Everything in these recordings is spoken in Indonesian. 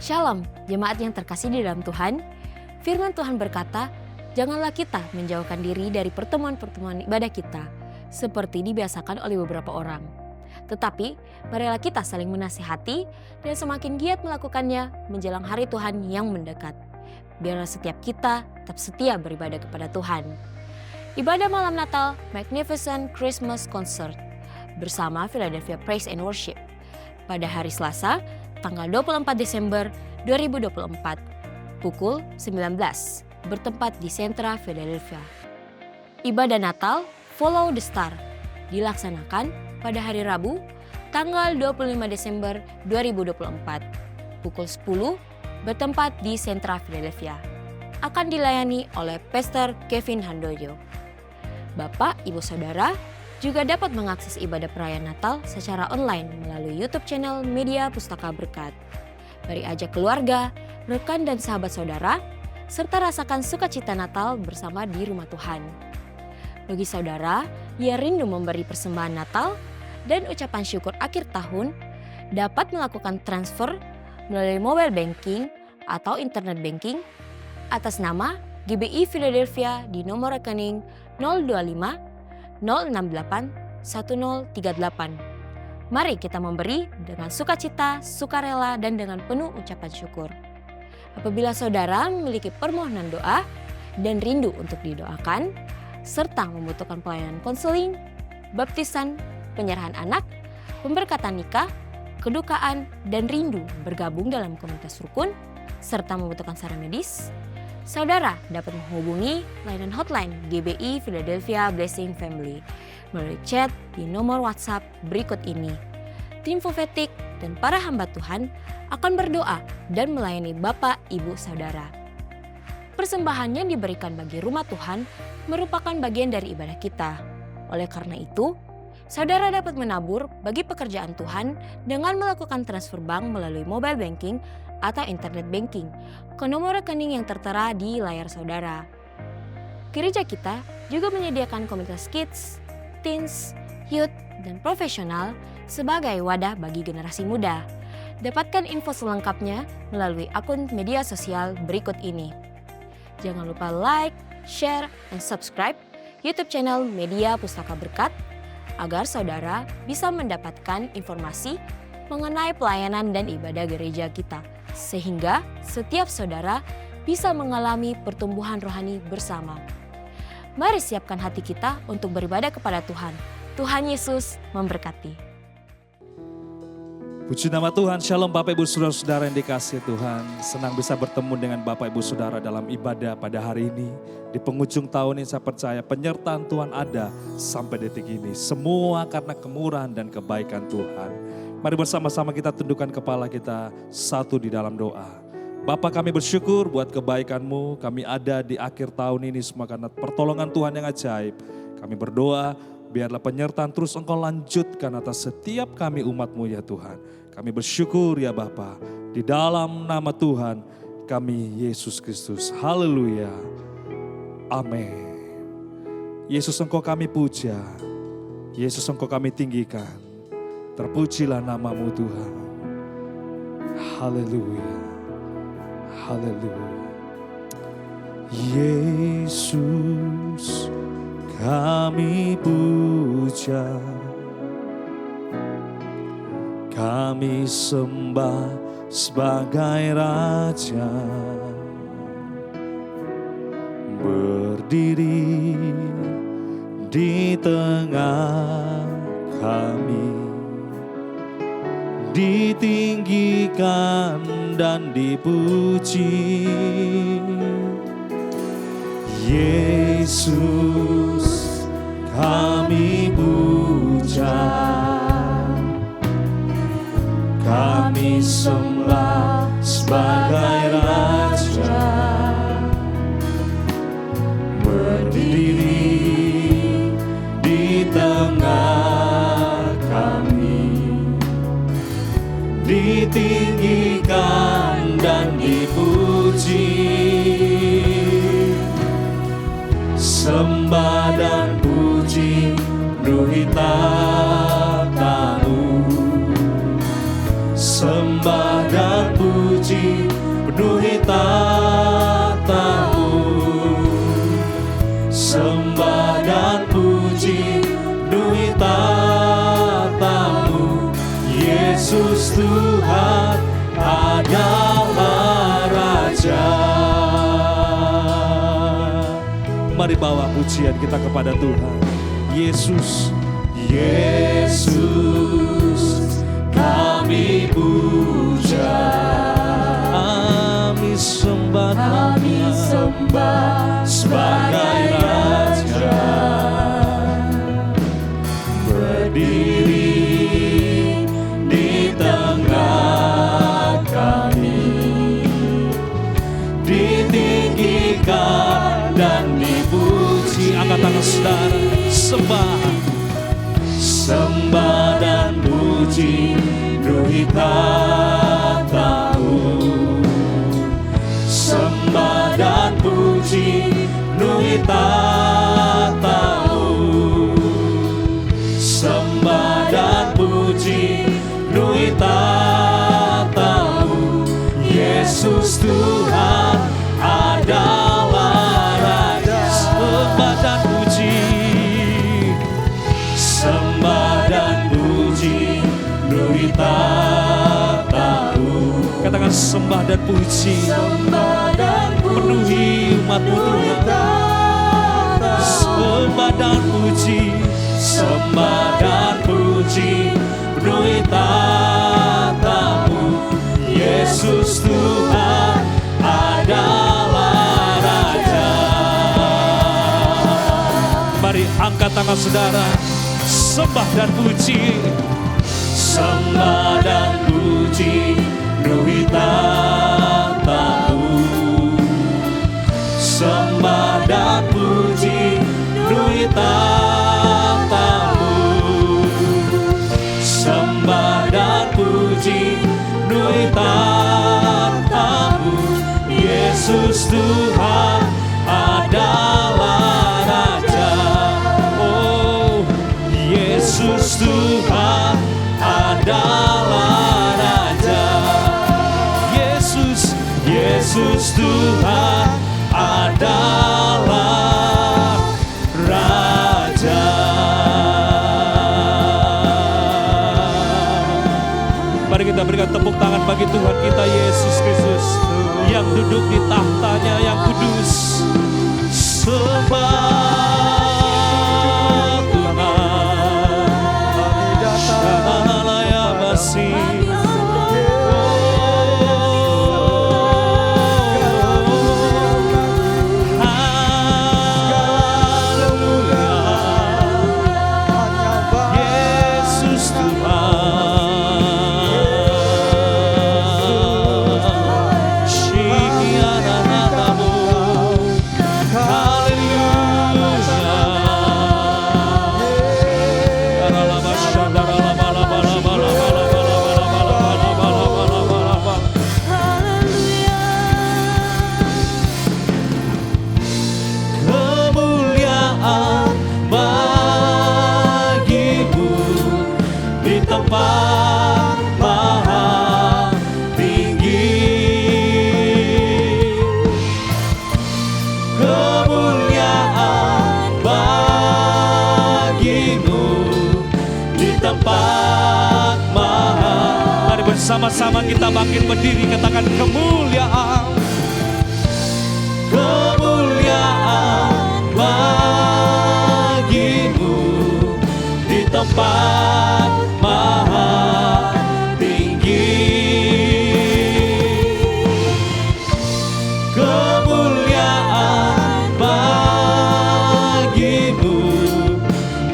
Shalom, jemaat yang terkasih di dalam Tuhan. Firman Tuhan berkata, janganlah kita menjauhkan diri dari pertemuan-pertemuan ibadah kita, seperti dibiasakan oleh beberapa orang. Tetapi, marilah kita saling menasihati dan semakin giat melakukannya menjelang hari Tuhan yang mendekat. Biarlah setiap kita tetap setia beribadah kepada Tuhan. Ibadah malam Natal Magnificent Christmas Concert bersama Philadelphia Praise and Worship pada hari Selasa, tanggal 24 Desember 2024, pukul 19, bertempat di Sentra Philadelphia. Ibadah Natal Follow the Star dilaksanakan pada hari Rabu, tanggal 25 Desember 2024, pukul 10, bertempat di Sentra Philadelphia. Akan dilayani oleh Pastor Kevin Handoyo. Bapak, Ibu, Saudara juga dapat mengakses ibadah perayaan Natal secara online melalui YouTube channel Media Pustaka Berkat. Mari ajak keluarga, rekan dan sahabat saudara, serta rasakan sukacita Natal bersama di rumah Tuhan. Bagi saudara yang rindu memberi persembahan Natal dan ucapan syukur akhir tahun, dapat melakukan transfer melalui mobile banking atau internet banking atas nama GBI Philadelphia di nomor rekening 025 068 1038. Mari kita memberi dengan sukacita, sukarela, dan dengan penuh ucapan syukur. Apabila saudara memiliki permohonan doa dan rindu untuk didoakan, serta membutuhkan pelayanan konseling, baptisan, penyerahan anak, pemberkatan nikah, kedukaan, dan rindu bergabung dalam komunitas rukun, serta membutuhkan saran medis, saudara dapat menghubungi layanan hotline GBI Philadelphia Blessing Family melalui chat di nomor WhatsApp berikut ini. Tim profetik dan para hamba Tuhan akan berdoa dan melayani Bapak, Ibu, Saudara. Persembahan yang diberikan bagi rumah Tuhan merupakan bagian dari ibadah kita. Oleh karena itu, saudara dapat menabur bagi pekerjaan Tuhan dengan melakukan transfer bank melalui mobile banking atau internet banking ke nomor rekening yang tertera di layar saudara. Gereja kita juga menyediakan komunitas kids, teens, youth, dan profesional sebagai wadah bagi generasi muda. Dapatkan info selengkapnya melalui akun media sosial berikut ini. Jangan lupa like, share, dan subscribe YouTube channel Media Pustaka Berkat agar saudara bisa mendapatkan informasi mengenai pelayanan dan ibadah gereja kita, sehingga setiap saudara bisa mengalami pertumbuhan rohani bersama. Mari siapkan hati kita untuk beribadah kepada Tuhan. Tuhan Yesus memberkati. Puji nama Tuhan, shalom Bapak Ibu Saudara-saudara yang dikasihi Tuhan. Senang bisa bertemu dengan Bapak Ibu Saudara dalam ibadah pada hari ini. Di penghujung tahun ini saya percaya penyertaan Tuhan ada sampai detik ini. Semua karena kemurahan dan kebaikan Tuhan. Mari bersama-sama kita tundukkan kepala kita satu di dalam doa. Bapa, kami bersyukur buat kebaikan-Mu. Kami ada di akhir tahun ini semua karena pertolongan Tuhan yang ajaib. Kami berdoa biarlah penyertaan terus Engkau lanjutkan atas setiap kami umat-Mu ya Tuhan. Kami bersyukur ya Bapa. Di dalam nama Tuhan kami Yesus Kristus. Haleluya. Amin. Yesus Engkau kami puja. Yesus Engkau kami tinggikan. Terpujilah nama-Mu Tuhan. Haleluya. Haleluya. Yesus kami puja. Kami sembah sebagai Raja. Berdiri di tengah kami. Ditinggikan dan dipuji. Yesus kami puja. Kami sembah sebagai Raja. Berdiri di tengah kami. Ditinggikan dan dipuji. Sembah dan puji Duh tak tahu. Sembah dan puji Tuhan adalah Raja. Mari bawa pujian kita kepada Tuhan. Yesus, Yesus, kami puja, kami sembah, sebagai Raja. Berdiri di tengah kami, ditinggikan dan dipuji. Angkat tangan saudara, sembah dan puji, duhita tahu. Sembah dan puji, duhita tahu. Sembah dan puji, duhita tahu. Yesus Tuhan adalah Raja. Sembah dan puji, sembah dan puji, duhita tahu. Katakan sembah dan puji, penuhi umat-Mu Tuhan. Sembah dan puji, sembah dan puji, duhita tahu. Yesus Tuhan adalah Raja. Mari angkat tangan saudara, sembah dan puji, sembah dan puji, duhita tahu. Sembah dan puji, duhita tahu. Sembah dan puji, duhita tahu. Yesus Tuhan adalah Raja. Oh, Yesus Tuhan adalah Raja. Yesus, Yesus Tuhan adalah Raja. Mari kita berikan tepuk tangan bagi Tuhan kita Yesus Kristus yang duduk di tahtanya yang kudus. Sembah Tuhan, Halaya Basi. Sama-sama kita bangkit berdiri, katakan kemuliaan, kemuliaan bagimu di tempat maha tinggi. Kemuliaan bagimu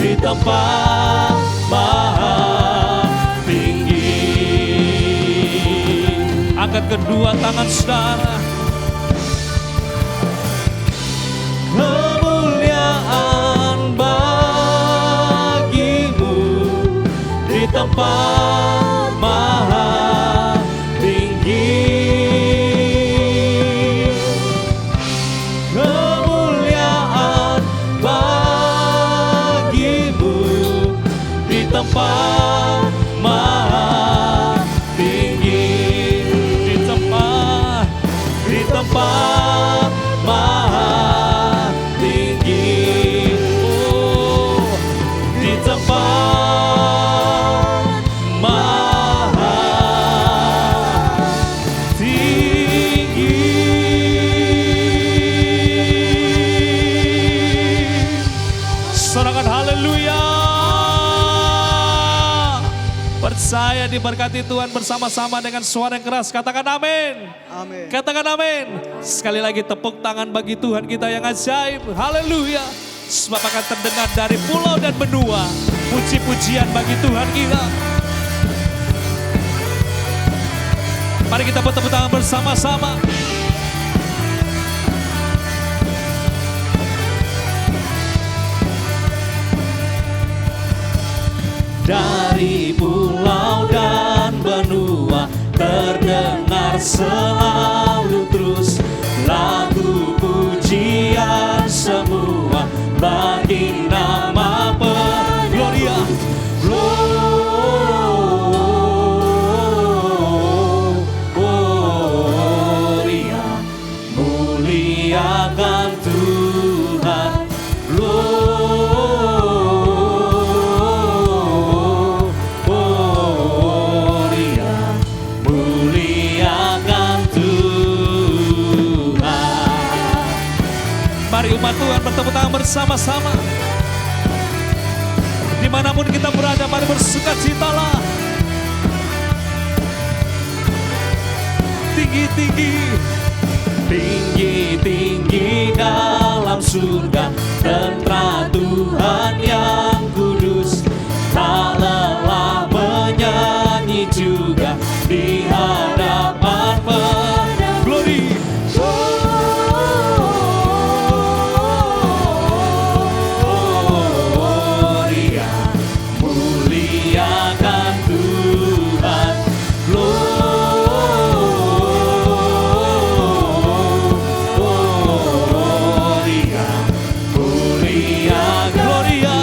di tempat maha tinggi. Angkat kedua tangan saudara. Kemuliaan bagimu di tempat maha tinggi. Kemuliaan bagimu di tempat maha tinggi. Di tempat maha tinggi. Oh, di tempat diberkati Tuhan bersama-sama dengan suara yang keras. Katakan amin. Amin. Katakan amin. Sekali lagi tepuk tangan bagi Tuhan kita yang ajaib. Haleluya. Sebab akan terdengar dari pulau dan benua puji-pujian bagi Tuhan kita. Mari kita bertepuk tangan bersama-sama. Dari pulau dan benua terdengar selalu terus lagu pujian semua bagi nama Gloria. Gloria, muliakan Tuhan. Gloria, muliakan Tuhan. Mari umat Tuhan bertepuk tangan bersama-sama. Dimanapun kita berada, mari bersukacitalah. Tinggi-tinggi, tinggi-tinggi dalam surga, tentara Tuhan yang kudus, tak lelah menyanyi juga di hadapan Glory. Gloria, muliakan Tuhan. Gloria, mulia, Gloria.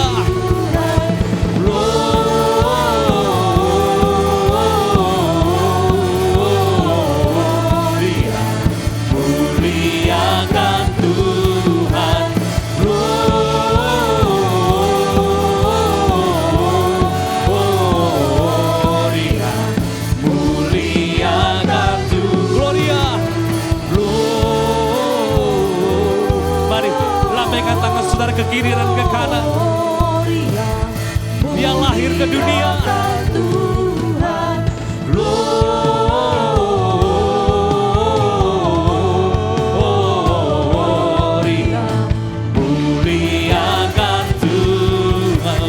Gloria, muliakan Tuhan. Gloria, muliakan Tuhan. Gloria. Mari lambaikan tangan saudara ke kiri dan ke kanan. Dia lahir ke dunia. Gloria, muliakan Tuhan.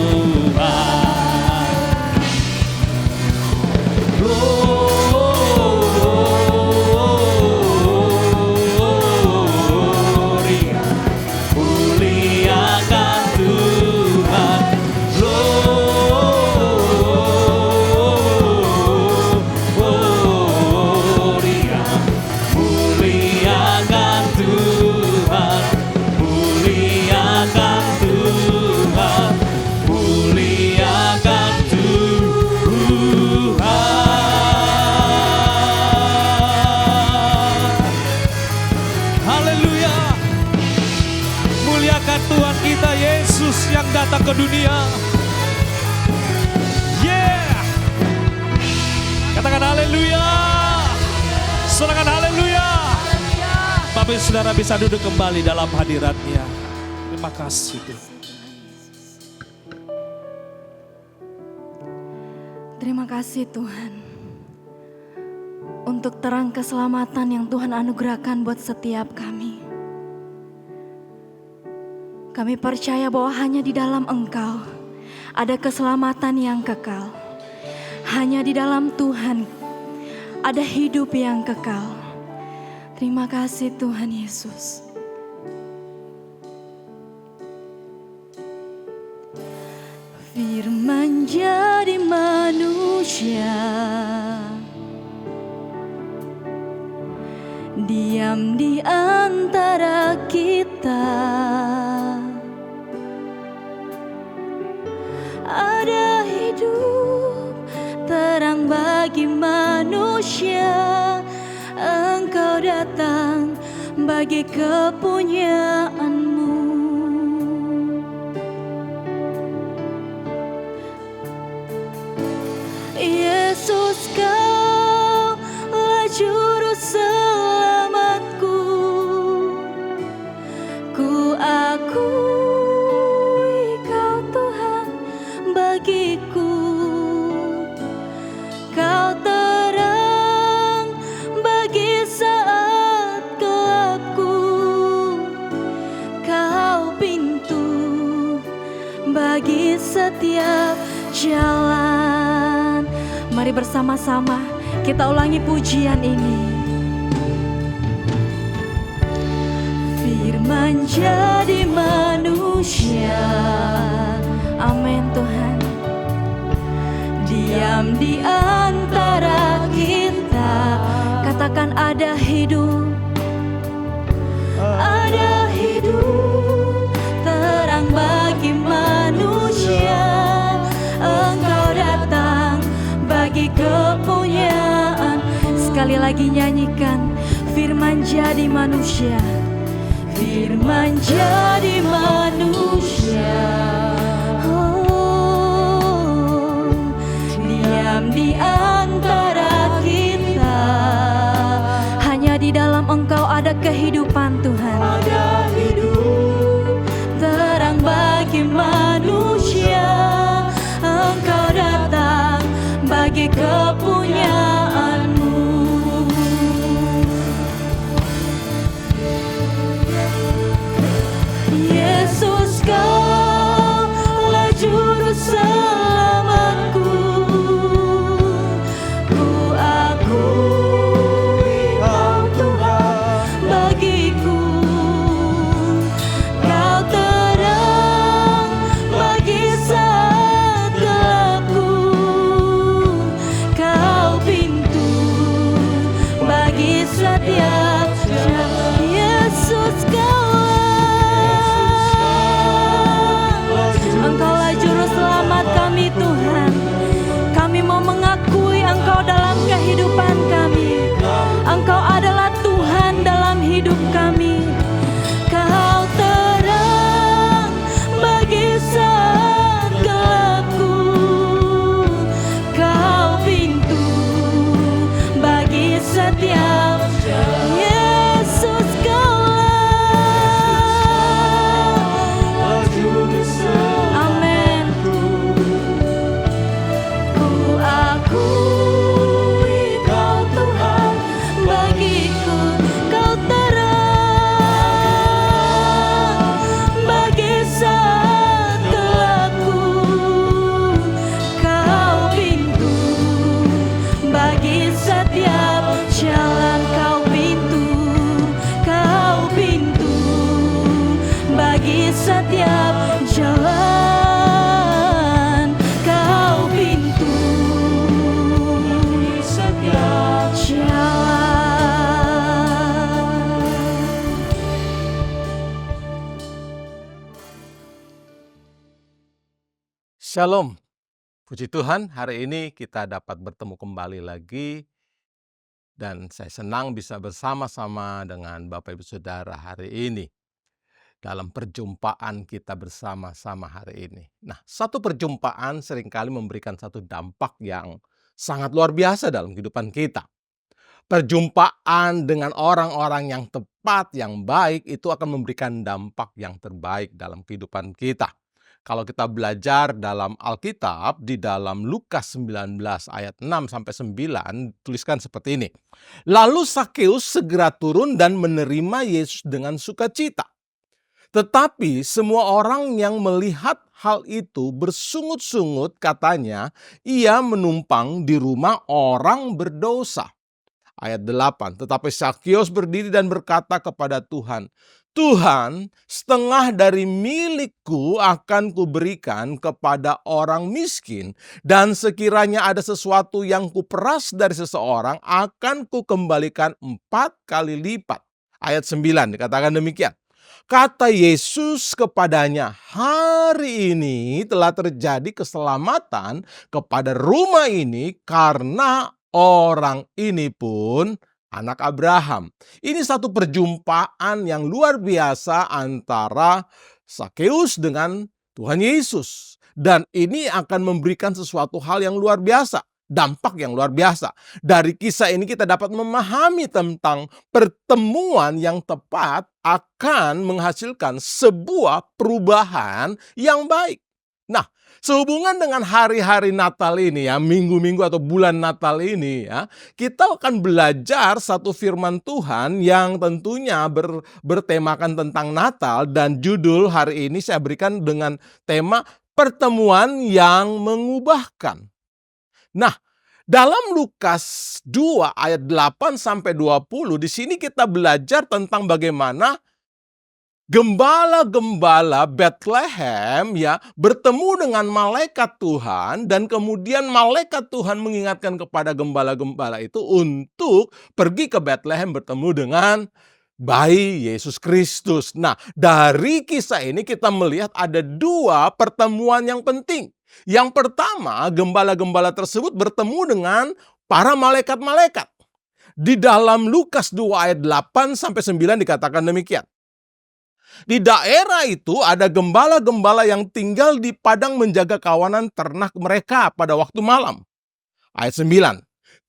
Gloria, muliakan Tuhan. Gloria, muliakan Tuhan. Muliakan Tuhan. Muliakan Tuhan. Haleluya. Muliakan Tuhan kita Yesus yang datang ke dunia. Yeah. Katakan haleluya. Sorakan haleluya. Bapak Ibu Saudara bisa duduk kembali dalam hadirat-Nya. Terima kasih Tuhan. Terima kasih Tuhan untuk terang keselamatan yang Tuhan anugerahkan buat setiap kami. Kami percaya bahwa hanya di dalam Engkau ada keselamatan yang kekal. Hanya di dalam Tuhan ada hidup yang kekal. Terima kasih Tuhan Yesus. Firman jadi manusia, diam di antara kita. Ada hidup terang bagi manusia. Engkau datang bagi kepunyaanmu. Yesus, Kaulah juru selamatku. Ku akui Kau Tuhan bagiku. Mari bersama-sama kita ulangi pujian ini. Firman jadi manusia. Amin Tuhan. Diam di antara kita. Katakan ada hidup. Ada hidup. Terang bagi manusia. Engkau datang bagi kepunyaan. Sekali lagi nyanyikan. Firman jadi manusia. Firman jadi manusia. Oh, diam di antara kita. Hanya di dalam Engkau ada kehidupan Tuhan. Ada hidup. Terang bagi manusia. Engkau datang bagi kepunyaanmu. Yesus, Kaulah juru selamatku. Ku akui Kau Tuhan bagiku. Kau terang bagi saat gelapku. Kau pintu bagi setiap jalan. Yesus, Engkaulah juru selamat kami Tuhan. Kami mau mengakui Engkau dalam kehidupan kami. Engkau adalah Tuhan dalam hidup kami. Kau terang bagi saat gelapku. Kau pintu bagi setiap jalan. Yesus, Kaulah juru selamat. Amin. Ku akui Kau Tuhan bagiku. Kau terang bagi saat gelapku. Kau pintu bagi setiap jalan. Kau pintu bagi setiap jalan. Kau pintu setiap jalan. Shalom. Puji Tuhan, hari ini kita dapat bertemu kembali lagi. Dan saya senang bisa bersama-sama dengan Bapak Ibu Saudara hari ini. Dalam perjumpaan kita bersama-sama hari ini. Nah, satu perjumpaan seringkali memberikan satu dampak yang sangat luar biasa dalam kehidupan kita. Perjumpaan dengan orang-orang yang tepat, yang baik, itu akan memberikan dampak yang terbaik dalam kehidupan kita. Kalau kita belajar dalam Alkitab, di dalam Lukas 19 ayat 6-9, tuliskan seperti ini. Lalu Sakeus segera turun dan menerima Yesus dengan sukacita. Tetapi semua orang yang melihat hal itu bersungut-sungut, katanya, ia menumpang di rumah orang berdosa. Ayat 8, tetapi Sakeus berdiri dan berkata kepada Tuhan, Tuhan, setengah dari milikku akan kuberikan kepada orang miskin, dan sekiranya ada sesuatu yang kuperas dari seseorang, akan kukembalikan 4 kali lipat. Ayat 9 dikatakan demikian. Kata Yesus kepadanya, hari ini telah terjadi keselamatan kepada rumah ini karena orang ini pun anak Abraham. Ini satu perjumpaan yang luar biasa antara Sakeus dengan Tuhan Yesus. Dan ini akan memberikan sesuatu hal yang luar biasa. Dampak yang luar biasa. Dari kisah ini kita dapat memahami tentang pertemuan yang tepat akan menghasilkan sebuah perubahan yang baik. Nah, sehubungan dengan hari-hari Natal ini ya, minggu-minggu atau bulan Natal ini ya, kita akan belajar satu firman Tuhan yang tentunya bertemakan tentang Natal, dan judul hari ini saya berikan dengan tema pertemuan yang mengubahkan. Nah, dalam Lukas 2 ayat 8 sampai 20 di sini kita belajar tentang bagaimana gembala-gembala Bethlehem ya bertemu dengan malaikat Tuhan, dan kemudian malaikat Tuhan mengingatkan kepada gembala-gembala itu untuk pergi ke Bethlehem bertemu dengan bayi Yesus Kristus. Nah, dari kisah ini kita melihat ada dua pertemuan yang penting. Yang pertama, gembala-gembala tersebut bertemu dengan para malaikat-malaikat. Di dalam Lukas 2 ayat 8 sampai 9 dikatakan demikian. Di daerah itu ada gembala-gembala yang tinggal di padang menjaga kawanan ternak mereka pada waktu malam. Ayat 9.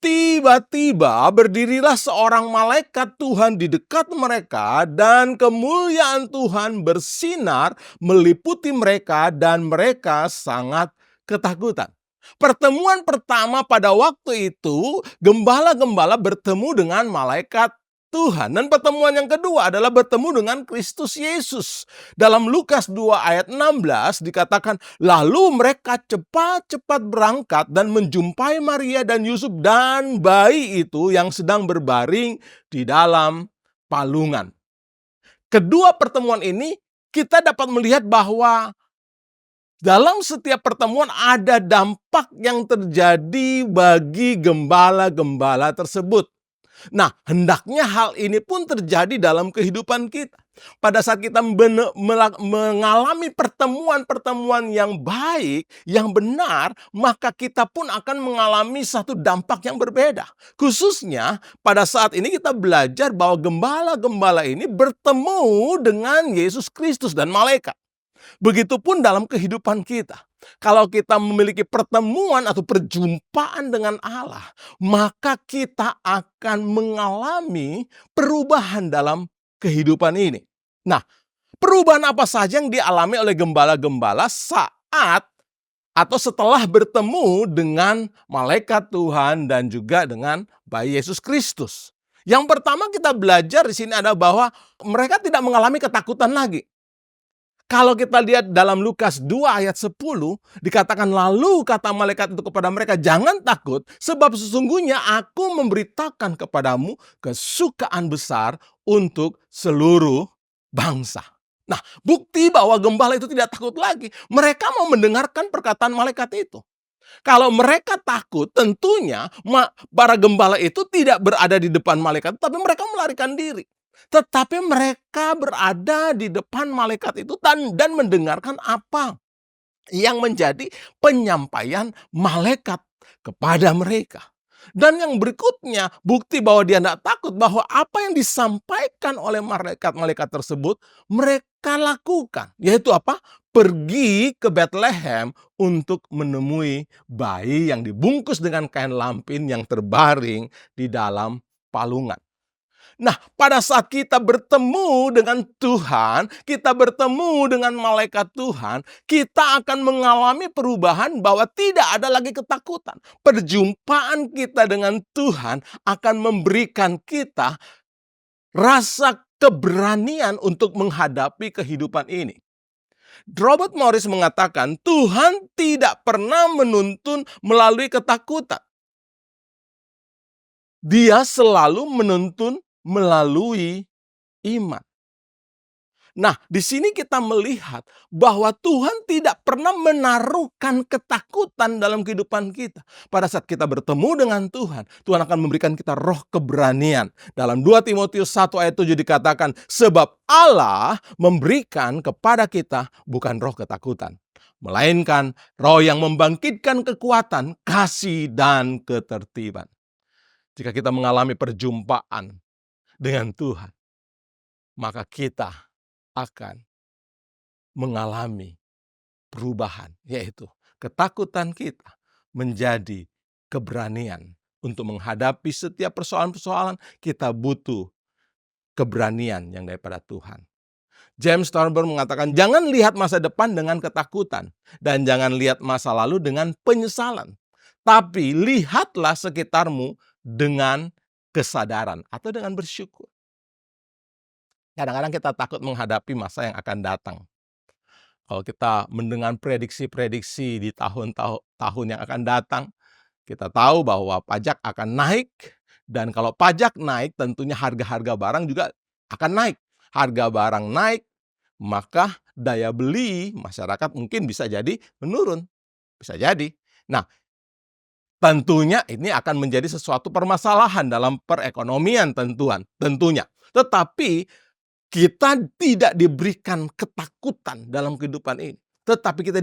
Tiba-tiba berdirilah seorang malaikat Tuhan di dekat mereka, dan kemuliaan Tuhan bersinar meliputi mereka, dan mereka sangat ketakutan. Pertemuan pertama pada waktu itu, gembala-gembala bertemu dengan malaikat Tuhan. Dan pertemuan yang kedua adalah bertemu dengan Kristus Yesus. Dalam Lukas 2 ayat 16 dikatakan, lalu mereka cepat-cepat berangkat dan menjumpai Maria dan Yusuf dan bayi itu yang sedang berbaring di dalam palungan. Kedua pertemuan ini kita dapat melihat bahwa dalam setiap pertemuan ada dampak yang terjadi bagi gembala-gembala tersebut. Nah, hendaknya hal ini pun terjadi dalam kehidupan kita. Pada saat kita mengalami pertemuan-pertemuan yang baik, yang benar, maka kita pun akan mengalami satu dampak yang berbeda. Khususnya pada saat ini kita belajar bahwa gembala-gembala ini bertemu dengan Yesus Kristus dan malaikat. Begitupun dalam kehidupan kita. Kalau kita memiliki pertemuan atau perjumpaan dengan Allah, maka kita akan mengalami perubahan dalam kehidupan ini. Nah, perubahan apa saja yang dialami oleh gembala-gembala saat atau setelah bertemu dengan malaikat Tuhan dan juga dengan bayi Yesus Kristus? Yang pertama kita belajar di sini adalah bahwa mereka tidak mengalami ketakutan lagi. Kalau kita lihat dalam Lukas 2 ayat 10, dikatakan lalu kata malaikat itu kepada mereka, jangan takut, sebab sesungguhnya aku memberitakan kepadamu kesukaan besar untuk seluruh bangsa. Nah, bukti bahwa gembala itu tidak takut lagi. Mereka mau mendengarkan perkataan malaikat itu. Kalau mereka takut, tentunya para gembala itu tidak berada di depan malaikat, tapi mereka melarikan diri. Tetapi mereka berada di depan malaikat itu dan mendengarkan apa yang menjadi penyampaian malaikat kepada mereka. Dan yang berikutnya, bukti bahwa dia tidak takut, bahwa apa yang disampaikan oleh malaikat-malaikat tersebut, mereka lakukan. Yaitu apa? Pergi ke Bethlehem untuk menemui bayi yang dibungkus dengan kain lampin yang terbaring di dalam palungan. Nah, pada saat kita bertemu dengan Tuhan, kita bertemu dengan malaikat Tuhan, kita akan mengalami perubahan bahwa tidak ada lagi ketakutan. Perjumpaan kita dengan Tuhan akan memberikan kita rasa keberanian untuk menghadapi kehidupan ini. Robert Morris mengatakan, Tuhan tidak pernah menuntun melalui ketakutan. Dia selalu menuntun melalui iman. Nah, di sini kita melihat bahwa Tuhan tidak pernah menaruhkan ketakutan dalam kehidupan kita. Pada saat kita bertemu dengan Tuhan, Tuhan akan memberikan kita roh keberanian. Dalam 2 Timotius 1 ayat 7 dikatakan, sebab Allah memberikan kepada kita bukan roh ketakutan, melainkan roh yang membangkitkan kekuatan, kasih, dan ketertiban. Jika kita mengalami perjumpaan dengan Tuhan, maka kita akan mengalami perubahan, yaitu ketakutan kita menjadi keberanian. Untuk menghadapi setiap persoalan-persoalan, kita butuh keberanian yang daripada Tuhan. James Thorburn mengatakan, jangan lihat masa depan dengan ketakutan, dan jangan lihat masa lalu dengan penyesalan. Tapi lihatlah sekitarmu dengan kesadaran atau dengan bersyukur. Kadang-kadang kita takut menghadapi masa yang akan datang. Kalau kita mendengar prediksi-prediksi di tahun yang akan datang, Kita tahu bahwa pajak akan naik, dan kalau pajak naik tentunya harga-harga barang juga akan naik. Harga barang naik, maka daya beli masyarakat mungkin bisa jadi menurun, bisa jadi. Nah, tentunya ini akan menjadi sesuatu permasalahan dalam perekonomian tentunya. Tetapi kita tidak diberikan ketakutan dalam kehidupan ini, tetapi kita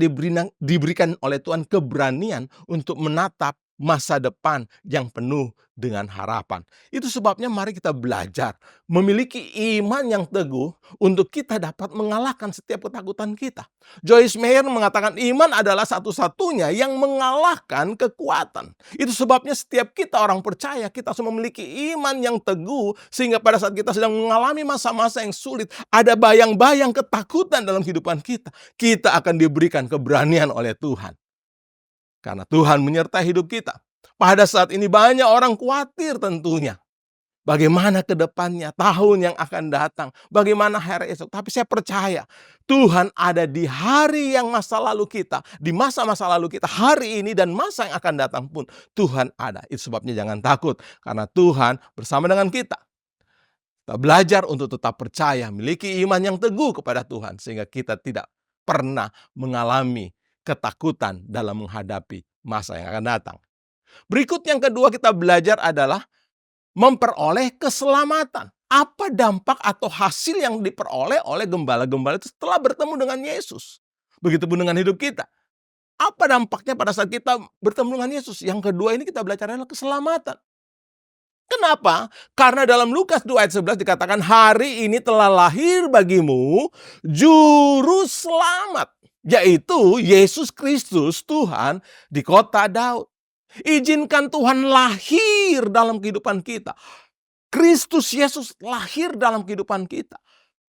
diberikan oleh Tuhan keberanian untuk menatap masa depan yang penuh dengan harapan. Itu sebabnya mari kita belajar memiliki iman yang teguh untuk kita dapat mengalahkan setiap ketakutan kita. Joyce Meyer mengatakan iman adalah satu-satunya yang mengalahkan kekuatan. Itu sebabnya setiap kita orang percaya, kita harus memiliki iman yang teguh, sehingga pada saat kita sedang mengalami masa-masa yang sulit, ada bayang-bayang ketakutan dalam kehidupan kita, kita akan diberikan keberanian oleh Tuhan. Karena Tuhan menyertai hidup kita. Pada saat ini banyak orang khawatir tentunya. Bagaimana ke depannya, tahun yang akan datang, bagaimana hari esok. Tapi saya percaya Tuhan ada di hari yang masa lalu kita, di masa-masa lalu kita, hari ini dan masa yang akan datang pun Tuhan ada. Itu sebabnya jangan takut, karena Tuhan bersama dengan kita. Kita belajar untuk tetap percaya, miliki iman yang teguh kepada Tuhan, sehingga kita tidak pernah mengalami ketakutan dalam menghadapi masa yang akan datang. Berikut yang kedua kita belajar adalah memperoleh keselamatan. Apa dampak atau hasil yang diperoleh oleh gembala-gembala itu setelah bertemu dengan Yesus? Begitupun dengan hidup kita. Apa dampaknya pada saat kita bertemu dengan Yesus? Yang kedua ini kita belajar adalah keselamatan. Kenapa? Karena dalam Lukas 2 ayat 11 dikatakan, hari ini telah lahir bagimu juru selamat, yaitu Yesus Kristus Tuhan di kota Daud. Izinkan Tuhan lahir dalam kehidupan kita. Kristus Yesus lahir dalam kehidupan kita.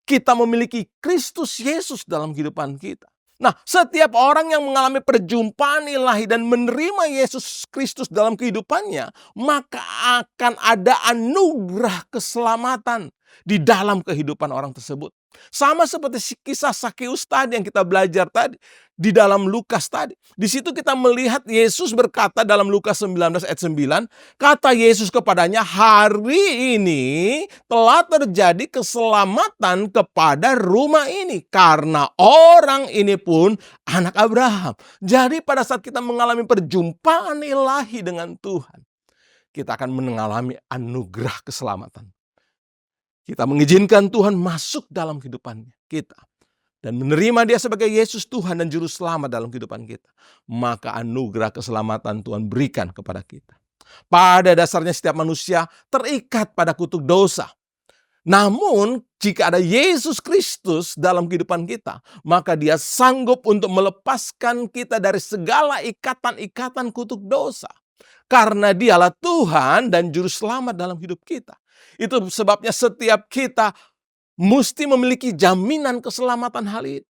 Kita memiliki Kristus Yesus dalam kehidupan kita. Nah, setiap orang yang mengalami perjumpaan ilahi dan menerima Yesus Kristus dalam kehidupannya, maka akan ada anugerah keselamatan di dalam kehidupan orang tersebut. Sama seperti kisah Sakeus tadi yang kita belajar tadi di dalam Lukas tadi. Di situ kita melihat Yesus berkata dalam Lukas 19 ayat 9, kata Yesus kepadanya, hari ini telah terjadi keselamatan kepada rumah ini, karena orang ini pun anak Abraham. Jadi pada saat kita mengalami perjumpaan ilahi dengan Tuhan, kita akan mengalami anugerah keselamatan. Kita mengizinkan Tuhan masuk dalam kehidupan kita dan menerima Dia sebagai Yesus Tuhan dan Juru Selamat dalam kehidupan kita. Maka anugerah keselamatan Tuhan berikan kepada kita. Pada dasarnya setiap manusia terikat pada kutuk dosa. Namun jika ada Yesus Kristus dalam kehidupan kita, maka Dia sanggup untuk melepaskan kita dari segala ikatan-ikatan kutuk dosa. Karena Dialah Tuhan dan Juru Selamat dalam hidup kita. Itu sebabnya setiap kita mesti memiliki jaminan keselamatan hal ini.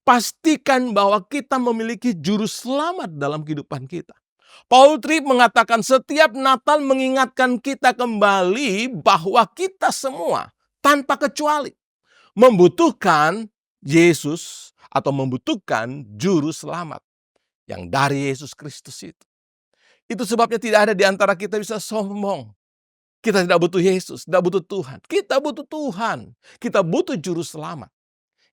Pastikan bahwa kita memiliki Juru Selamat dalam kehidupan kita. Paul Tripp mengatakan setiap Natal mengingatkan kita kembali bahwa kita semua tanpa kecuali membutuhkan Yesus atau membutuhkan Juru Selamat yang dari Yesus Kristus itu. Itu sebabnya tidak ada di antara kita bisa sombong. Kita tidak butuh Yesus, tidak butuh Tuhan. Kita butuh Tuhan. Kita butuh Juru Selamat.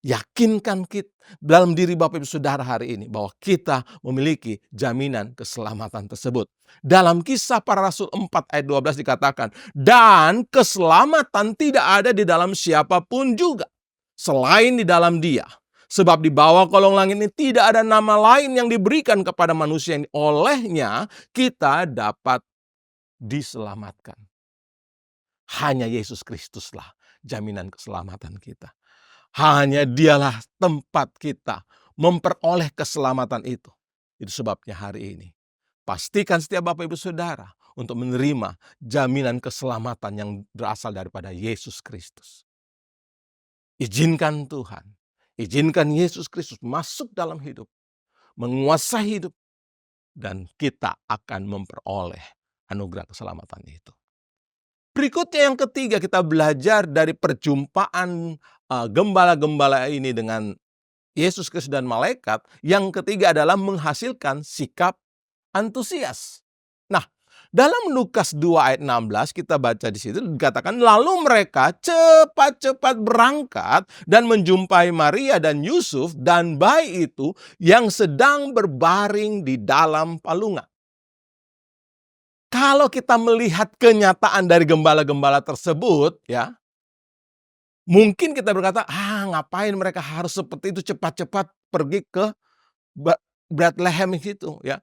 Yakinkan kita dalam diri Bapak Ibu Saudara hari ini bahwa kita memiliki jaminan keselamatan tersebut. Dalam Kisah Para Rasul 4 ayat 12 dikatakan, dan keselamatan tidak ada di dalam siapapun juga selain di dalam Dia. Sebab di bawah kolong langit ini tidak ada nama lain yang diberikan kepada manusia yang olehnya kita dapat diselamatkan. Hanya Yesus Kristuslah jaminan keselamatan kita. Hanya Dialah tempat kita memperoleh keselamatan itu. Itu sebabnya hari ini pastikan setiap Bapak Ibu Saudara untuk menerima jaminan keselamatan yang berasal daripada Yesus Kristus. Izinkan Tuhan, izinkan Yesus Kristus masuk dalam hidup, menguasai hidup, dan kita akan memperoleh anugerah keselamatan itu. Berikutnya yang ketiga kita belajar dari perjumpaan gembala-gembala ini dengan Yesus Kristus dan malaikat. Yang ketiga adalah menghasilkan sikap antusias. dalam Lukas 2 ayat 16 kita baca di situ dikatakan lalu mereka cepat-cepat berangkat dan menjumpai Maria dan Yusuf dan bayi itu yang sedang berbaring di dalam palungan. Kalau kita melihat kenyataan dari gembala-gembala tersebut, ya, mungkin kita berkata, ngapain mereka harus seperti itu cepat-cepat pergi ke Bethlehem itu, ya.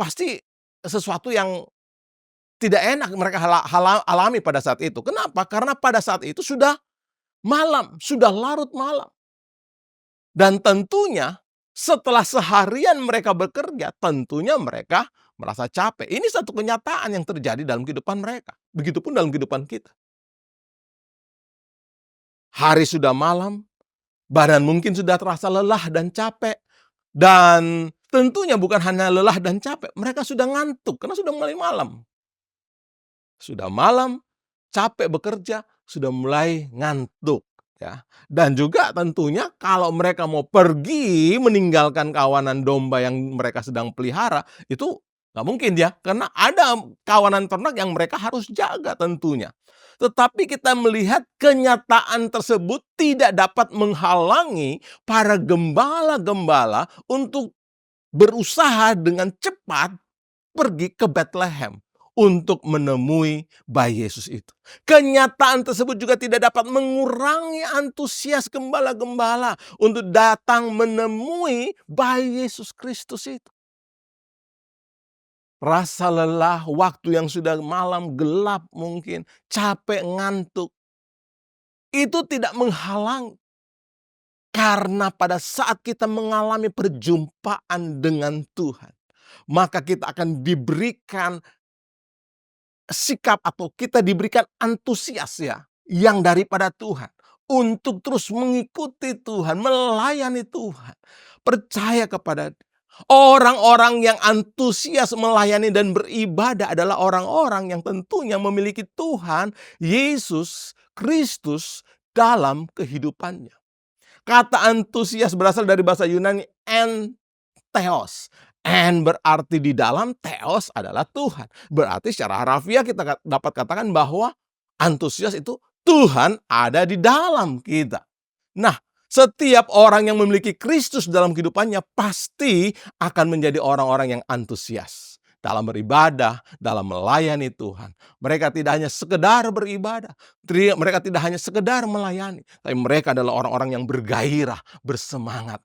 Pasti sesuatu yang tidak enak mereka alami pada saat itu. Kenapa? Karena pada saat itu sudah malam, sudah larut malam. Dan tentunya setelah seharian mereka bekerja, tentunya mereka merasa capek. Ini satu kenyataan yang terjadi dalam kehidupan mereka. Begitupun dalam kehidupan kita. Hari sudah malam, badan mungkin sudah terasa lelah dan capek. Dan tentunya bukan hanya lelah dan capek, mereka sudah ngantuk karena sudah mulai malam. Sudah malam, capek bekerja, sudah mulai ngantuk, ya. Dan juga tentunya kalau mereka mau pergi meninggalkan kawanan domba yang mereka sedang pelihara, itu nggak mungkin ya, karena ada kawanan ternak yang mereka harus jaga tentunya. Tetapi kita melihat kenyataan tersebut tidak dapat menghalangi para gembala-gembala untuk berusaha dengan cepat pergi ke Bethlehem untuk menemui bayi Yesus itu. Kenyataan tersebut juga tidak dapat mengurangi antusias gembala-gembala untuk datang menemui bayi Yesus Kristus itu. Rasa lelah, waktu yang sudah malam gelap mungkin, capek, ngantuk, itu tidak menghalangi. Karena pada saat kita mengalami perjumpaan dengan Tuhan, maka kita akan diberikan sikap atau kita diberikan antusias ya yang daripada Tuhan untuk terus mengikuti Tuhan, melayani Tuhan, percaya kepada Dia. Orang-orang yang antusias melayani dan beribadah adalah orang-orang yang tentunya memiliki Tuhan Yesus Kristus dalam kehidupannya. Kata antusias berasal dari bahasa Yunani entheos. En berarti di dalam, theos adalah Tuhan. Berarti secara harafiah kita dapat katakan bahwa antusias itu Tuhan ada di dalam kita. Nah, setiap orang yang memiliki Kristus dalam kehidupannya pasti akan menjadi orang-orang yang antusias dalam beribadah, dalam melayani Tuhan. Mereka tidak hanya sekedar beribadah, mereka tidak hanya sekedar melayani, tapi mereka adalah orang-orang yang bergairah, bersemangat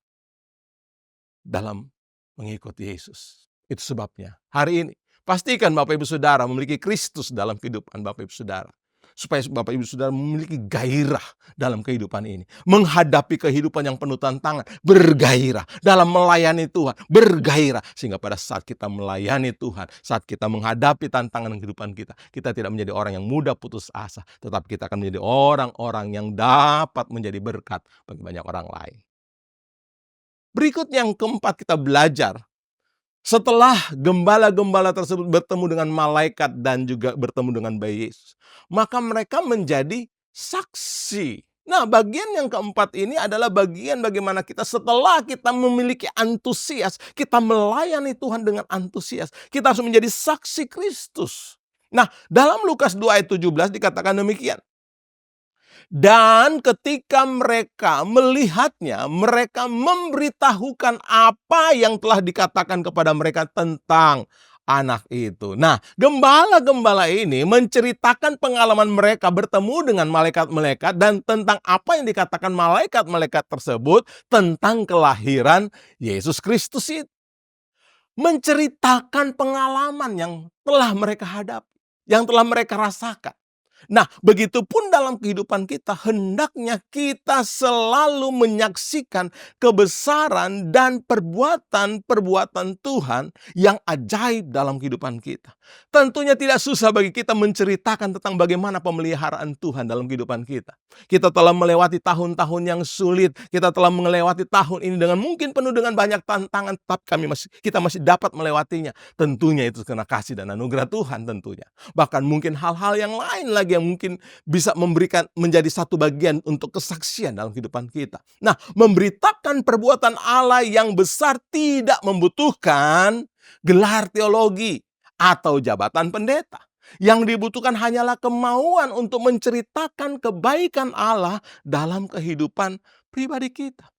dalam mengikuti Yesus. Itu sebabnya hari ini pastikan Bapak Ibu Saudara memiliki Kristus dalam kehidupan Bapak Ibu Saudara. Supaya Bapak Ibu Saudara memiliki gairah dalam kehidupan ini. Menghadapi kehidupan yang penuh tantangan, bergairah. Dalam melayani Tuhan, bergairah. Sehingga pada saat kita melayani Tuhan, saat kita menghadapi tantangan kehidupan kita, kita tidak menjadi orang yang mudah putus asa. Tetapi kita akan menjadi orang-orang yang dapat menjadi berkat bagi banyak orang lain. Berikut yang keempat kita belajar. Setelah gembala-gembala tersebut bertemu dengan malaikat dan juga bertemu dengan bayi Yesus, maka mereka menjadi saksi. Nah, bagian yang keempat ini adalah bagian bagaimana kita setelah kita memiliki antusias, kita melayani Tuhan dengan antusias, kita harus menjadi saksi Kristus. Nah, dalam Lukas 2 ayat 17 dikatakan demikian. Dan ketika mereka melihatnya, mereka memberitahukan apa yang telah dikatakan kepada mereka tentang anak itu. Nah, gembala-gembala ini menceritakan pengalaman mereka bertemu dengan malaikat-malaikat dan tentang apa yang dikatakan malaikat-malaikat tersebut tentang kelahiran Yesus Kristus itu. Menceritakan pengalaman yang telah mereka hadapi, yang telah mereka rasakan. Nah, begitupun dalam kehidupan kita, hendaknya kita selalu menyaksikan kebesaran dan perbuatan-perbuatan Tuhan yang ajaib dalam kehidupan kita. Tentunya tidak susah bagi kita menceritakan tentang bagaimana pemeliharaan Tuhan dalam kehidupan kita. Kita telah melewati tahun-tahun yang sulit, kita telah melewati tahun ini dengan mungkin penuh dengan banyak tantangan, tapi kita masih dapat melewatinya. Tentunya itu karena kasih dan anugerah Tuhan tentunya. Bahkan mungkin hal-hal yang lain lagi yang mungkin bisa memberikan menjadi satu bagian untuk kesaksian dalam kehidupan kita. Nah, memberitakan perbuatan Allah yang besar tidak membutuhkan gelar teologi atau jabatan pendeta. Yang dibutuhkan hanyalah kemauan untuk menceritakan kebaikan Allah dalam kehidupan pribadi kita.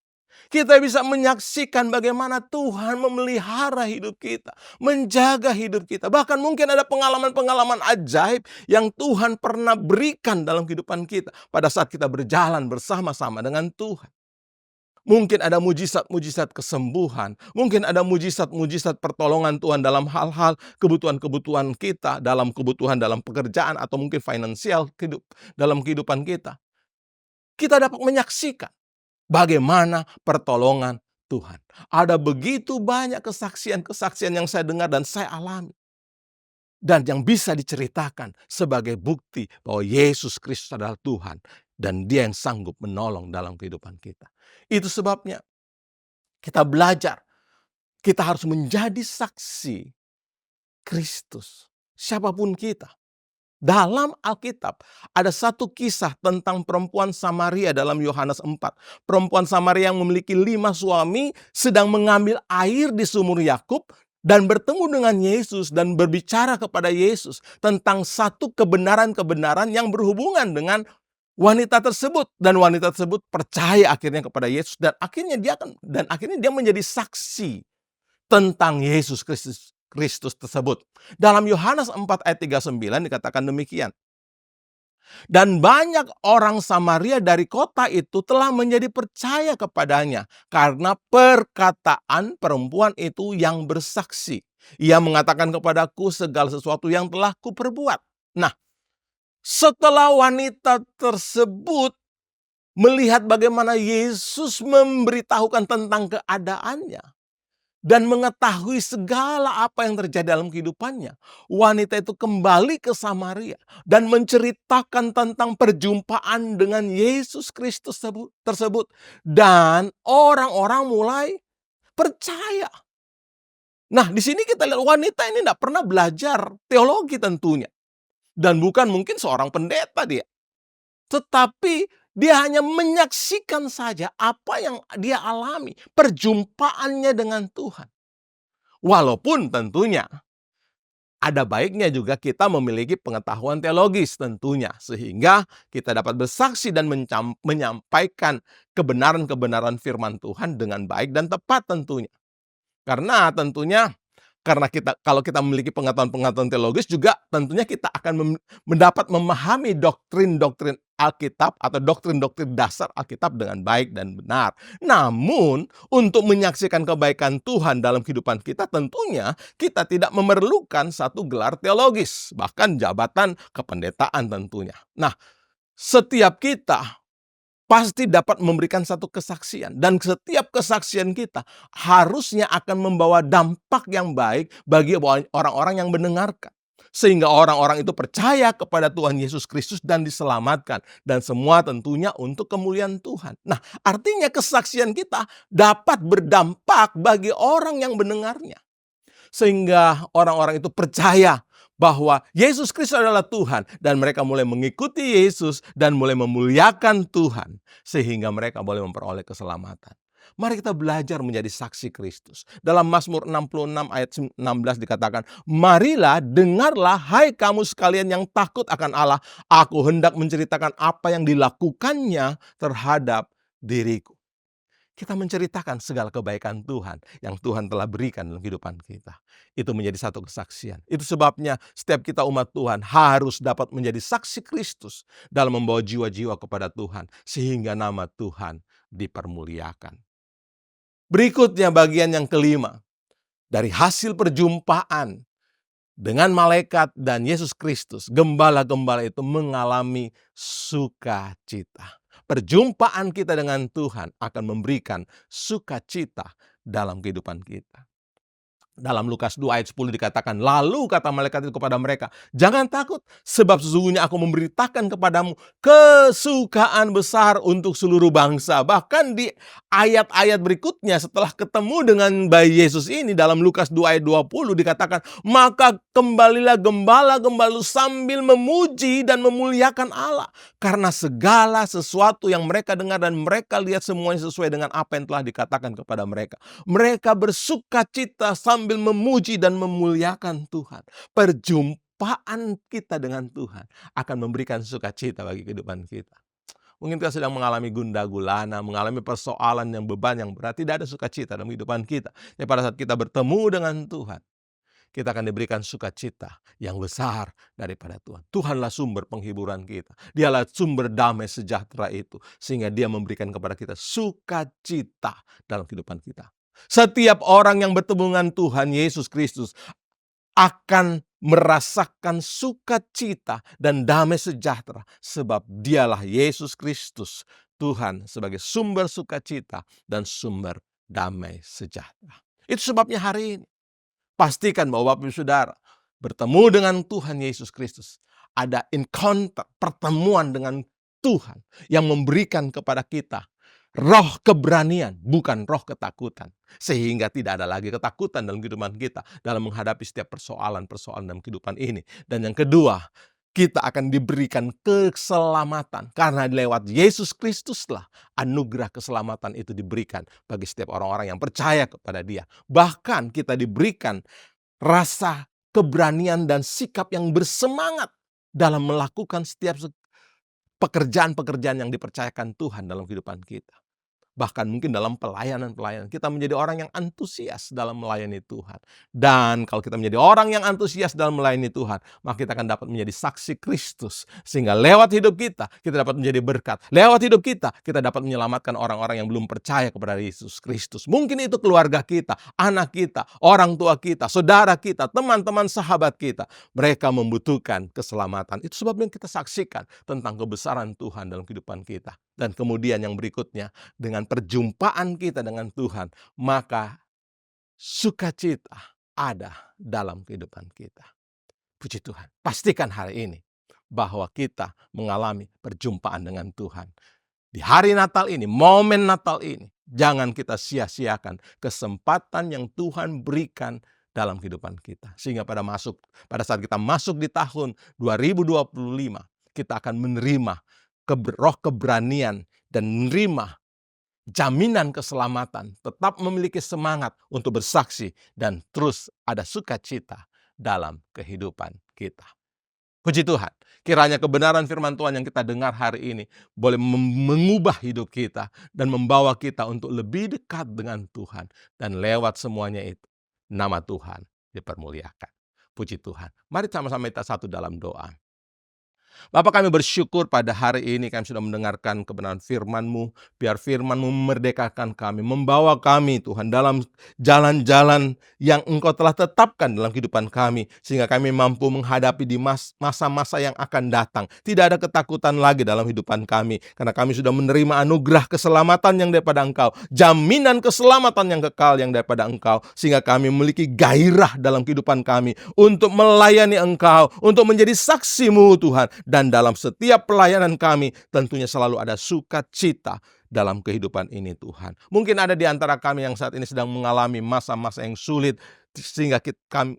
Kita bisa menyaksikan bagaimana Tuhan memelihara hidup kita, menjaga hidup kita. Bahkan mungkin ada pengalaman-pengalaman ajaib yang Tuhan pernah berikan dalam kehidupan kita pada saat kita berjalan bersama-sama dengan Tuhan. Mungkin ada mujizat-mujizat kesembuhan, mungkin ada mujizat-mujizat pertolongan Tuhan dalam hal-hal kebutuhan-kebutuhan kita, dalam kebutuhan dalam pekerjaan atau mungkin finansial dalam kehidupan kita. Kita dapat menyaksikan bagaimana pertolongan Tuhan. Ada begitu banyak kesaksian-kesaksian yang saya dengar dan saya alami. Dan yang bisa diceritakan sebagai bukti bahwa Yesus Kristus adalah Tuhan. Dan Dia yang sanggup menolong dalam kehidupan kita. Itu sebabnya kita belajar. Kita harus menjadi saksi Kristus. Siapapun kita. Dalam Alkitab ada satu kisah tentang perempuan Samaria dalam Yohanes 4. Perempuan Samaria yang memiliki 5 suami sedang mengambil air di sumur Yakub dan bertemu dengan Yesus dan berbicara kepada Yesus tentang satu kebenaran-kebenaran yang berhubungan dengan wanita tersebut. Dan wanita tersebut percaya akhirnya kepada Yesus dan akhirnya dia menjadi saksi tentang Yesus Kristus tersebut. Dalam Yohanes 4 ayat 39 dikatakan demikian. Dan banyak orang Samaria dari kota itu telah menjadi percaya kepadanya karena perkataan perempuan itu yang bersaksi. Ia mengatakan kepadaku segala sesuatu yang telah kuperbuat. Nah, setelah wanita tersebut melihat bagaimana Yesus memberitahukan tentang keadaannya dan mengetahui segala apa yang terjadi dalam kehidupannya, wanita itu kembali ke Samaria dan menceritakan tentang perjumpaan dengan Yesus Kristus tersebut. Dan orang-orang mulai percaya. Nah, di sini kita lihat wanita ini tidak pernah belajar teologi tentunya. Dan bukan mungkin seorang pendeta dia. Tetapi dia hanya menyaksikan saja apa yang dia alami. Perjumpaannya dengan Tuhan. Walaupun tentunya ada baiknya juga kita memiliki pengetahuan teologis tentunya. Sehingga kita dapat bersaksi dan menyampaikan kebenaran-kebenaran firman Tuhan dengan baik dan tepat tentunya. Karena tentunya kalau kita memiliki pengetahuan-pengetahuan teologis juga tentunya kita akan mendapat memahami doktrin-doktrin Alkitab atau doktrin-doktrin dasar Alkitab dengan baik dan benar. Namun untuk menyaksikan kebaikan Tuhan dalam kehidupan kita tentunya kita tidak memerlukan satu gelar teologis, bahkan jabatan kependetaan tentunya. Nah, setiap kita pasti dapat memberikan satu kesaksian. Dan setiap kesaksian kita harusnya akan membawa dampak yang baik bagi orang-orang yang mendengarkan. Sehingga orang-orang itu percaya kepada Tuhan Yesus Kristus dan diselamatkan. Dan semua tentunya untuk kemuliaan Tuhan. Nah, artinya kesaksian kita dapat berdampak bagi orang yang mendengarnya. Sehingga orang-orang itu percaya bahwa Yesus Kristus adalah Tuhan. Dan mereka mulai mengikuti Yesus dan mulai memuliakan Tuhan. Sehingga mereka boleh memperoleh keselamatan. Mari kita belajar menjadi saksi Kristus. Dalam Mazmur 66 ayat 16 dikatakan, marilah dengarlah hai kamu sekalian yang takut akan Allah. Aku hendak menceritakan apa yang dilakukannya terhadap diriku. Kita menceritakan segala kebaikan Tuhan yang Tuhan telah berikan dalam kehidupan kita. Itu menjadi satu kesaksian. Itu sebabnya setiap kita umat Tuhan harus dapat menjadi saksi Kristus dalam membawa jiwa-jiwa kepada Tuhan. Sehingga nama Tuhan dipermuliakan. Berikutnya bagian yang kelima. Dari hasil perjumpaan dengan malaikat dan Yesus Kristus, gembala-gembala itu mengalami sukacita. Perjumpaan kita dengan Tuhan akan memberikan sukacita dalam kehidupan kita. Dalam Lukas 2 ayat 10 dikatakan, lalu kata malaikat itu kepada mereka, jangan takut, sebab sesungguhnya aku memberitakan kepadamu kesukaan besar untuk seluruh bangsa. Bahkan di ayat-ayat berikutnya setelah ketemu dengan bayi Yesus ini dalam Lukas 2 ayat 20 dikatakan, maka kembalilah gembala-gembala sambil memuji dan memuliakan Allah. Karena segala sesuatu yang mereka dengar dan mereka lihat semuanya sesuai dengan apa yang telah dikatakan kepada mereka. Mereka bersukacita sambil sambil memuji dan memuliakan Tuhan. Perjumpaan kita dengan Tuhan akan memberikan sukacita bagi kehidupan kita. Mungkin kita sedang mengalami gundah gulana, mengalami persoalan yang beban yang berat, tidak ada sukacita dalam kehidupan kita. Ya, pada saat kita bertemu dengan Tuhan, kita akan diberikan sukacita yang besar daripada Tuhan. Tuhanlah sumber penghiburan kita. Dialah sumber damai sejahtera itu. Sehingga Dia memberikan kepada kita sukacita dalam kehidupan kita. Setiap orang yang bertemu dengan Tuhan Yesus Kristus akan merasakan sukacita dan damai sejahtera. Sebab Dialah Yesus Kristus, Tuhan sebagai sumber sukacita dan sumber damai sejahtera. Itu sebabnya hari ini, pastikan bahwa Bapak Ibu Saudara bertemu dengan Tuhan Yesus Kristus. Ada encounter, pertemuan dengan Tuhan yang memberikan kepada kita roh keberanian, bukan roh ketakutan. Sehingga tidak ada lagi ketakutan dalam kehidupan kita dalam menghadapi setiap persoalan-persoalan dalam kehidupan ini. Dan yang kedua, kita akan diberikan keselamatan. Karena lewat Yesus Kristuslah anugerah keselamatan itu diberikan bagi setiap orang-orang yang percaya kepada Dia. Bahkan kita diberikan rasa keberanian dan sikap yang bersemangat dalam melakukan setiap pekerjaan-pekerjaan yang dipercayakan Tuhan dalam kehidupan kita. Bahkan mungkin dalam pelayanan-pelayanan, kita menjadi orang yang antusias dalam melayani Tuhan. Dan kalau kita menjadi orang yang antusias dalam melayani Tuhan, maka kita akan dapat menjadi saksi Kristus. Sehingga lewat hidup kita dapat menjadi berkat. Lewat hidup kita dapat menyelamatkan orang-orang yang belum percaya kepada Yesus Kristus. Mungkin itu keluarga kita, anak kita, orang tua kita, saudara kita, teman-teman sahabat kita. Mereka membutuhkan keselamatan. Itu sebabnya kita saksikan tentang kebesaran Tuhan dalam kehidupan kita. Dan kemudian yang berikutnya, dengan perjumpaan kita dengan Tuhan, maka sukacita ada dalam kehidupan kita. Puji Tuhan. Pastikan hari ini bahwa kita mengalami perjumpaan dengan Tuhan. Di hari Natal ini, momen Natal ini, jangan kita sia-siakan kesempatan yang Tuhan berikan dalam kehidupan kita. Sehingga pada saat kita masuk di tahun 2025, kita akan menerima roh keberanian dan menerima jaminan keselamatan, tetap memiliki semangat untuk bersaksi dan terus ada sukacita dalam kehidupan kita. Puji Tuhan, kiranya kebenaran firman Tuhan yang kita dengar hari ini boleh mengubah hidup kita dan membawa kita untuk lebih dekat dengan Tuhan. Dan lewat semuanya itu, nama Tuhan dipermuliakan. Puji Tuhan. Mari sama-sama kita satu dalam doa. Bapak, kami bersyukur pada hari ini kami sudah mendengarkan kebenaran firman-Mu. Biar firman-Mu memerdekakan kami, membawa kami Tuhan dalam jalan-jalan yang Engkau telah tetapkan dalam kehidupan kami. Sehingga kami mampu menghadapi di masa-masa yang akan datang. Tidak ada ketakutan lagi dalam kehidupan kami. Karena kami sudah menerima anugerah keselamatan yang daripada Engkau. Jaminan keselamatan yang kekal yang daripada Engkau. Sehingga kami memiliki gairah dalam kehidupan kami untuk melayani Engkau, untuk menjadi saksi-Mu Tuhan. Dan dalam setiap pelayanan kami tentunya selalu ada sukacita dalam kehidupan ini Tuhan. Mungkin ada di antara kami yang saat ini sedang mengalami masa-masa yang sulit, sehingga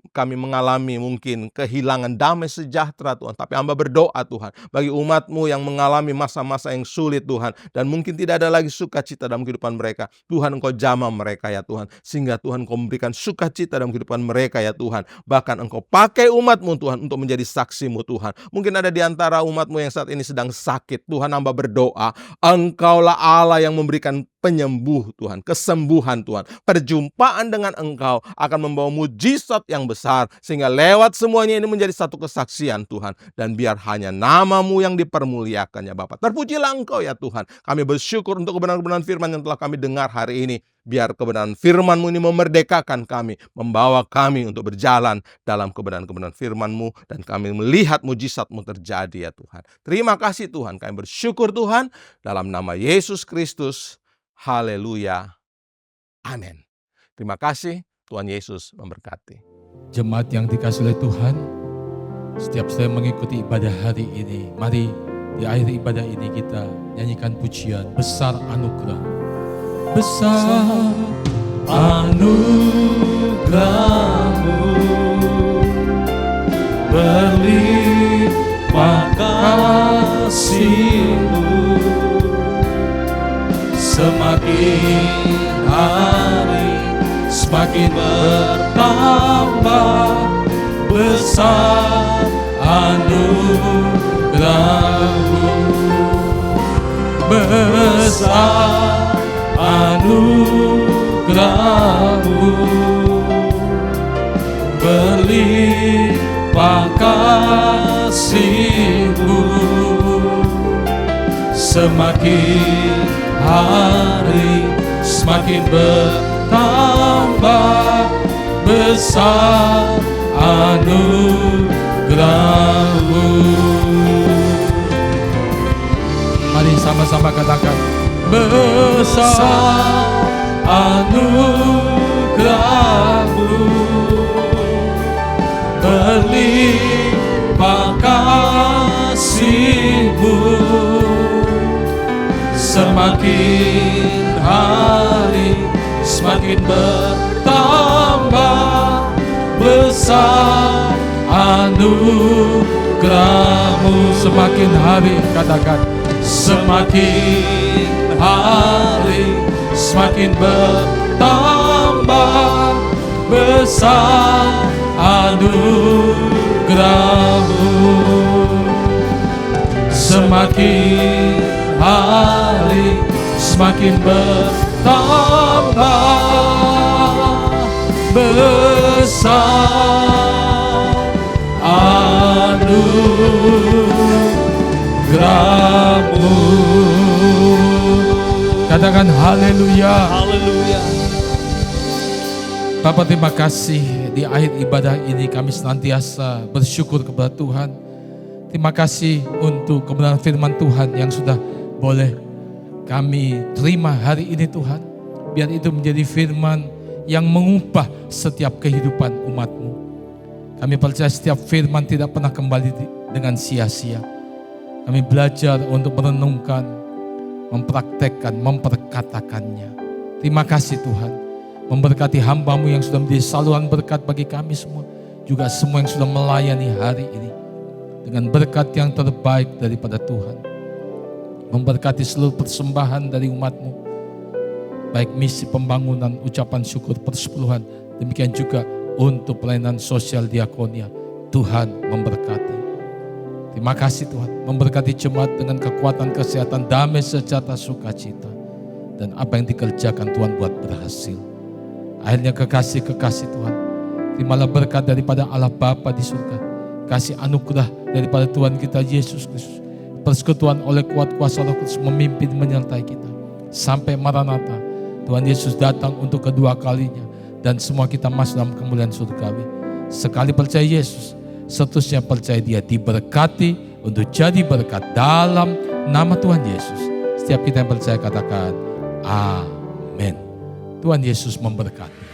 kami mengalami mungkin kehilangan damai sejahtera Tuhan. Tapi hamba berdoa Tuhan, bagi umat-Mu yang mengalami masa-masa yang sulit Tuhan, dan mungkin tidak ada lagi sukacita dalam kehidupan mereka. Tuhan, Engkau jamah mereka ya Tuhan, sehingga Tuhan Engkau memberikan sukacita dalam kehidupan mereka ya Tuhan. Bahkan Engkau pakai umat-Mu Tuhan untuk menjadi saksi-Mu Tuhan. Mungkin ada di antara umat-Mu yang saat ini sedang sakit. Tuhan, hamba berdoa, Engkaulah Allah yang memberikan penyembuh Tuhan, kesembuhan Tuhan. Perjumpaan dengan Engkau akan membawa mujizat yang besar, sehingga lewat semuanya ini menjadi satu kesaksian Tuhan. Dan biar hanya nama-Mu yang dipermuliakan ya Bapa. Terpujilah Engkau ya Tuhan. Kami bersyukur untuk kebenaran-kebenaran firman yang telah kami dengar hari ini. Biar kebenaran firman-Mu ini memerdekakan kami, membawa kami untuk berjalan dalam kebenaran-kebenaran firman-Mu, dan kami melihat mujizat-Mu terjadi ya Tuhan. Terima kasih Tuhan, kami bersyukur Tuhan, dalam nama Yesus Kristus. Haleluya. Amin. Terima kasih. Tuhan Yesus memberkati. Jemaat yang dikasihi oleh Tuhan, setiap saya mengikuti ibadah hari ini, mari di akhir ibadah ini kita nyanyikan pujian Besar Anugerah. Besar anugerah-Mu, berlimpah kasih-Mu, semakin hari semakin bertambah besar anugerah-Mu, besar anugerah-Mu, berlimpah kasih-Mu, semakin hari semakin bertambah besar anugerah-Mu. Mari sama-sama katakan, besar anugerah-Mu, berlimpah kasih-Mu, semakin hari semakin bertambah besar anugerah-Mu. Semakin hari, katakan, semakin hari semakin bertambah besar anugerah-Mu, semakin hari semakin bertambah besar anugerah-Mu. Katakan haleluya. Haleluya. Bapa, terima kasih di akhir ibadah ini kami senantiasa bersyukur kepada Tuhan. Terima kasih untuk kebenaran firman Tuhan yang sudah boleh kami terima hari ini Tuhan. Biar itu menjadi firman yang mengubah setiap kehidupan umat-Mu. Kami percaya setiap firman tidak pernah kembali dengan sia-sia. Kami belajar untuk merenungkan, mempraktekkan, memperkatakannya. Terima kasih Tuhan. Memberkati hamba-Mu yang sudah menjadi saluran berkat bagi kami semua. Juga semua yang sudah melayani hari ini. Dengan berkat yang terbaik daripada Tuhan. Memberkati seluruh persembahan dari umat-Mu. Baik misi pembangunan, ucapan syukur, persepuluhan. Demikian juga untuk pelayanan sosial diakonia. Tuhan memberkati. Terima kasih Tuhan. Memberkati jemaat dengan kekuatan, kesehatan, damai, sejahtera, sukacita. Dan apa yang dikerjakan Tuhan buat berhasil. Akhirnya kekasih-kekasih Tuhan. Terimalah berkat daripada Allah Bapa di surga. Kasih anugerah daripada Tuhan kita Yesus Kristus. Persekutuan oleh kuat kuasa Roh Kudus memimpin menyertai kita. Sampai Maranatha. Tuhan Yesus datang untuk kedua kalinya. Dan semua kita masuk dalam kemuliaan surgawi. Sekali percaya Yesus, seterusnya percaya Dia diberkati untuk jadi berkat dalam nama Tuhan Yesus. Setiap kita yang percaya katakan amin. Tuhan Yesus memberkati.